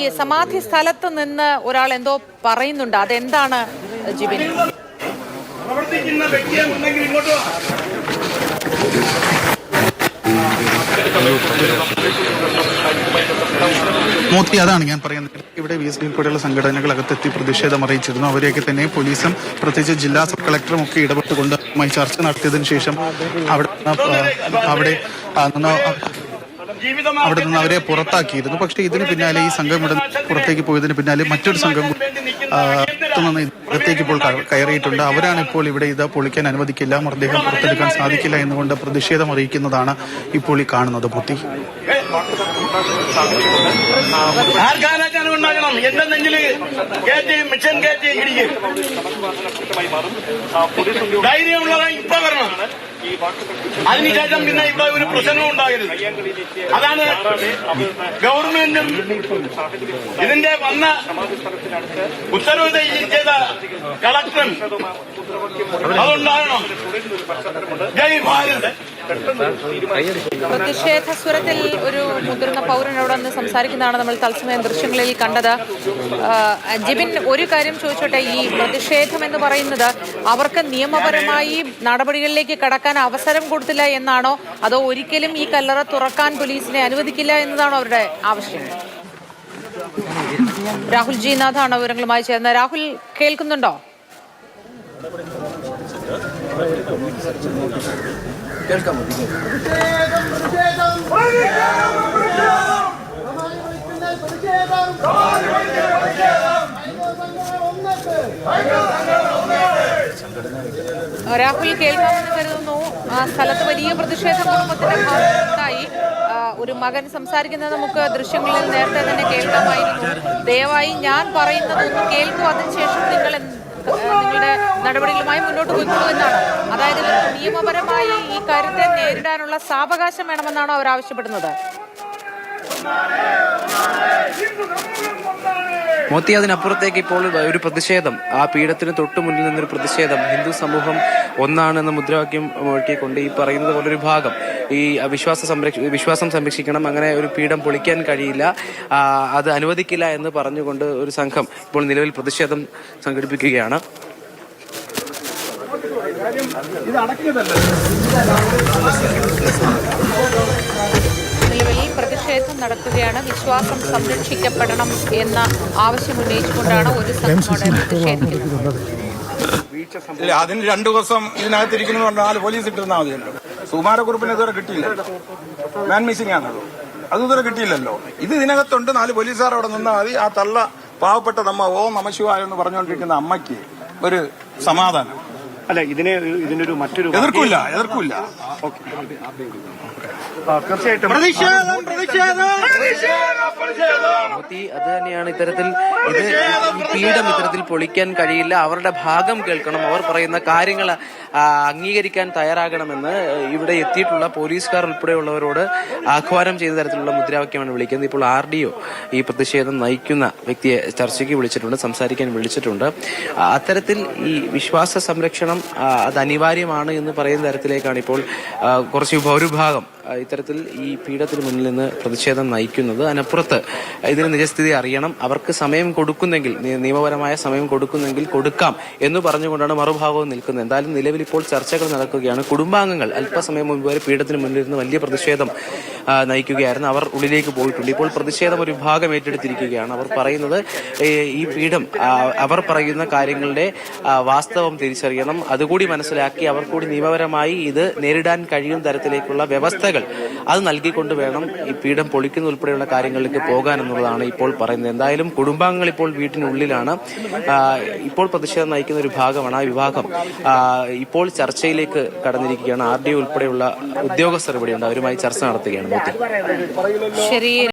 ഈ സമാധി സ്ഥലത്ത് നിന്ന് ഒരാൾ എന്തോ പറയുന്നുണ്ട്. അതെന്താണ് ജിബിൻ? പ്രവർത്തിക്കുന്ന വ്യക്തിയെ ഉണ്ടെങ്കിൽ ഇങ്ങോട്ട് മോത്തി, അതാണ് ഞാൻ പറയുന്നത്. ഇവിടെ VSD ഉൾപ്പെടെയുള്ള സംഘടനകൾ അകത്തെത്തി പ്രതിഷേധം അറിയിച്ചിരുന്നു. അവരെയൊക്കെ തന്നെ പോലീസും പ്രത്യേകിച്ച് ജില്ലാ സബ് കളക്ടറും ഒക്കെ ഇടപെട്ടുകൊണ്ട് ചർച്ച നടത്തിയതിനു ശേഷം അവിടെ നിന്ന് അവരെ പുറത്താക്കിയിരുന്നു. പക്ഷേ ഇതിന് പിന്നാലെ ഈ സംഘം ഇവിടെ പുറത്തേക്ക് പോയതിന് പിന്നാലെ മറ്റൊരു സംഘം ഇടത്തേക്ക് ഇപ്പോൾ കയറിയിട്ടുണ്ട്. അവരാണ് ഇപ്പോൾ ഇവിടെ ഇത് പൊളിക്കാൻ അനുവദിക്കില്ല, മൃതദേഹം പുറത്തെടുക്കാൻ സാധിക്കില്ല എന്നുകൊണ്ട് പ്രതിഷേധം അറിയിക്കുന്നതാണ് ഇപ്പോൾ ഈ കാണുന്നത്. പൂത്തി അതിനുശേഷം പിന്നെ ഇവിടെ ഒരു പ്രശ്നം ഉണ്ടാകരുത്. അതാണ് ഗവൺമെന്റും ഇതിന്റെ വന്ന ഉത്തരവ് ചെയ്ത കളക്ടറും അതുണ്ടാകണം. ജയ് ഭാരത്. പ്രതിഷേധ സ്വരത്തിൽ ഒരു മുതിർന്ന പൗരനോടൊന്ന് സംസാരിക്കുന്നതാണ് നമ്മൾ തത്സമയം ദൃശ്യങ്ങളിൽ കണ്ടത്. ജിബിൻ, ഒരു കാര്യം ചോദിച്ചോട്ടെ, ഈ പ്രതിഷേധം എന്ന് പറയുന്നത് അവർക്ക് നിയമപരമായി നടപടികളിലേക്ക് കടക്കാൻ അവസരം കൊടുത്തില്ല എന്നാണോ, അതോ ഒരിക്കലും ഈ കല്ലറ തുറക്കാൻ പോലീസിനെ അനുവദിക്കില്ല എന്നതാണോ അവരുടെ ആവശ്യം? രാഹുൽ ജി നാഥാണ് വിവരങ്ങളുമായി ചേർന്നത്. രാഹുൽ, കേൾക്കുന്നുണ്ടോ? രാഹുൽ, കേൾക്കാമെന്ന് കരുതുന്നു. ആ സ്ഥലത്ത് വലിയ പ്രതിഷേധ കുടുംബത്തിന്റെ ഭാഗത്തായി ഒരു മകൻ സംസാരിക്കുന്നത് നമുക്ക് ദൃശ്യങ്ങളിൽ നേരത്തെ തന്നെ കേൾക്കാമായിരുന്നു. ദയവായി ഞാൻ പറയുന്നതൊന്ന് കേൾക്കൂ, അതിനുശേഷം നിങ്ങളുടെ നടപടികളുമായി മുന്നോട്ട് പോയിക്കൊള്ളൂ എന്നാണ്. അതായത് നിയമപരമായി ഈ കാര്യത്തെ നേരിടാനുള്ള സാവകാശം വേണമെന്നാണോ അവർ ആവശ്യപ്പെടുന്നത്? മോത്തി, അതിനപ്പുറത്തേക്ക് ഇപ്പോൾ ഒരു പ്രതിഷേധം, ആ പീഠത്തിന് തൊട്ടു മുന്നിൽ നിന്നൊരു പ്രതിഷേധം, ഹിന്ദു സമൂഹം ഒന്നാണെന്ന മുദ്രാവാക്യം മുഴക്കിക്കൊണ്ട് ഈ പറയുന്നത് പോലൊരു ഭാഗം, ഈ വിശ്വാസം സംരക്ഷിക്കണം, അങ്ങനെ ഒരു പീഠം പൊളിക്കാൻ കഴിയില്ല, അത് അനുവദിക്കില്ല എന്ന് പറഞ്ഞുകൊണ്ട് ഒരു സംഘം ഇപ്പോൾ നിലവിൽ പ്രതിഷേധം സംഘടിപ്പിക്കുകയാണ്. പ്രതിഷേധം നടക്കുകയാണ്. വിശ്വാസം സംരക്ഷിക്കപ്പെടണം എന്ന ആവശ്യം ഉന്നയിച്ചുകൊണ്ടാണ് ഒരു സംഘം പ്രതിഷേധിക്കുന്നത്. അതിന് 2 ദിവസം ഇതിനകത്തിരിക്കുന്നു പറഞ്ഞാൽ പോലീസ് ഇട്ടിരുന്നാൽ മതിയല്ലോ. സുകുമാരക്കുറുപ്പിന് ഇതുവരെ കിട്ടിയില്ല, മാൻ മിസ്സിംഗ് ആണല്ലോ, അത് ഇതുവരെ കിട്ടിയില്ലല്ലോ. ഇത് ഇതിനകത്തുണ്ട്, 4 പോലീസുകാർ അവിടെ നിന്നാൽ മതി. ആ തള്ള പാവപ്പെട്ട ഓ നമശിവായ എന്ന് പറഞ്ഞുകൊണ്ടിരിക്കുന്ന അമ്മയ്ക്ക് ഒരു സമാധാനം. അല്ല, ഇതിനൊരു മറ്റൊരു എതിർക്കില്ല. തീർച്ചയായിട്ടും അത് തന്നെയാണ്. ഇത്തരത്തിൽ പീഠം ഇത്തരത്തിൽ പൊളിക്കാൻ കഴിയില്ല, അവരുടെ ഭാഗം കേൾക്കണം, അവർ പറയുന്ന കാര്യങ്ങൾ അംഗീകരിക്കാൻ തയ്യാറാകണമെന്ന് ഇവിടെ എത്തിയിട്ടുള്ള പോലീസുകാർ ഉൾപ്പെടെയുള്ളവരോട് ആഹ്വാനം ചെയ്യുന്ന തരത്തിലുള്ള മുദ്രാവാക്യമാണ് വിളിക്കുന്നത്. ഇപ്പോൾ RDO ഈ പ്രതിഷേധം നയിക്കുന്ന വ്യക്തിയെ ചർച്ചയ്ക്ക് വിളിച്ചിട്ടുണ്ട്, സംസാരിക്കാൻ വിളിച്ചിട്ടുണ്ട്. അത്തരത്തിൽ ഈ വിശ്വാസ സംരക്ഷണം അത് അനിവാര്യമാണ് എന്ന് പറയുന്ന തരത്തിലേക്കാണ് ഇപ്പോൾ കുറച്ച് ഒരു ഭാഗം ഇത്തരത്തിൽ ഈ പീഠത്തിന് മുന്നിൽ നിന്ന് പ്രതിഷേധം നയിക്കുന്നത്. അതിനപ്പുറത്ത് ഇതിന് നിജസ്ഥിതി അറിയണം, അവർക്ക് സമയം കൊടുക്കുന്നെങ്കിൽ, നിയമപരമായ സമയം കൊടുക്കുന്നെങ്കിൽ കൊടുക്കാം എന്ന് പറഞ്ഞുകൊണ്ടാണ് മറുഭാഗവും നിൽക്കുന്നത്. എന്തായാലും നിലവിൽ ഇപ്പോൾ ചർച്ചകൾ നടക്കുകയാണ്. കുടുംബാംഗങ്ങൾ അല്പസമയം മുൻപ് വരെ പീഠത്തിന് മുന്നിൽ നിന്ന് വലിയ പ്രതിഷേധം നയിക്കുകയായിരുന്നു. അവർ ഉള്ളിലേക്ക് പോയിട്ടുണ്ട്. ഇപ്പോൾ പ്രതിഷേധം ഒരു വിഭാഗം ഏറ്റെടുത്തിരിക്കുകയാണ്. അവർ പറയുന്നത് ഈ പീഠം അവർ പറയുന്ന കാര്യങ്ങളുടെ വാസ്തവം തിരിച്ചറിയണം, അതുകൂടി മനസ്സിലാക്കി അവർ കൂടി നിയമപരമായി ഇത് നേരിടാൻ കഴിയുന്ന തരത്തിലേക്കുള്ള വ്യവസ്ഥകൾ അത് നൽകിക്കൊണ്ട് വേണം ഈ പീഠം പൊളിക്കുന്ന ഉൾപ്പെടെയുള്ള കാര്യങ്ങളിലേക്ക് പോകാൻ എന്നുള്ളതാണ് ഇപ്പോൾ പറയുന്നത്. എന്തായാലും കുടുംബാംഗങ്ങൾ ഇപ്പോൾ വീട്ടിനുള്ളിലാണ്. ഇപ്പോൾ പ്രതിഷേധം നയിക്കുന്ന ഒരു ഭാഗമാണ്. ആ വിഭാഗം ഇപ്പോൾ ചർച്ചയിലേക്ക് കടന്നിരിക്കുകയാണ്. RDO ഉൾപ്പെടെയുള്ള ഉദ്യോഗസ്ഥർ ഇവിടെയുണ്ട്, അവരുമായി ചർച്ച നടത്തുകയാണ്. ശരി.